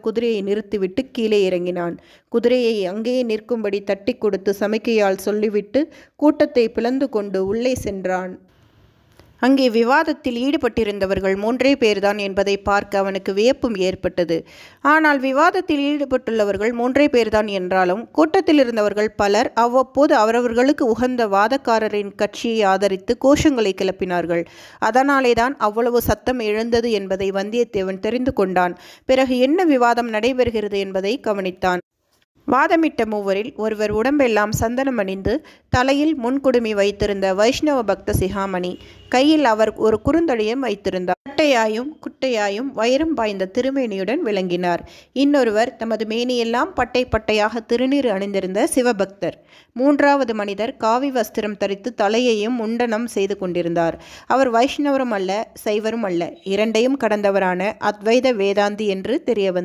குதிரையை நிறுத்திவிட்டு கீழே இறங்கினான். குதிரையை அங்கேயே நிற்கும்படி தட்டி கொடுத்து சமிக்கையால் சொல்லிவிட்டு கூட்டத்தை பிளந்து கொண்டு உள்ளே சென்றான். அங்கே விவாதத்தில் ஈடுபட்டிருந்தவர்கள் 3 பேர்தான் என்பதை பார்க்க அவனுக்கு வியப்பும் ஏற்பட்டது. ஆனால் விவாதத்தில் ஈடுபட்டுள்ளவர்கள் 3 பேர்தான் என்றாலும் கூட்டத்தில் இருந்தவர்கள் பலர் அவ்வப்போது அவரவர்களுக்கு உகந்த வாதக்காரரின் கட்சியை ஆதரித்து கோஷங்களை கிளப்பினார்கள். அதனாலேதான் அவ்வளவு சத்தம் எழுந்தது என்பதை வந்தியத்தேவன் தெரிந்து கொண்டான். பிறகு என்ன விவாதம் நடைபெறுகிறது என்பதை கவனித்தான். வாதமிட்ட மூவரில் ஒருவர் உடம்பெல்லாம் சந்தனம் அணிந்து தலையில் முன்குடுமி வைத்திருந்த வைஷ்ணவ பக்த சிகாமணி. கையில் அவர் ஒரு குறுந்தடியும் வைத்திருந்தார். கட்டையாயும் குட்டையாயும் வைரம் பாய்ந்த திருமேனியுடன் விளங்கினார். இன்னொருவர் தமது மேனியெல்லாம் பட்டை பட்டையாக திருநீர் அணிந்திருந்த சிவபக்தர். 3வது மனிதர் காவி வஸ்திரம் தரித்து தலையையும் முண்டனம் செய்து கொண்டிருந்தார். அவர் வைஷ்ணவரும் அல்ல, சைவரும் அல்ல, இரண்டையும் கடந்தவரான அத்வைத வேதாந்தி என்று தெரியவந்தார்.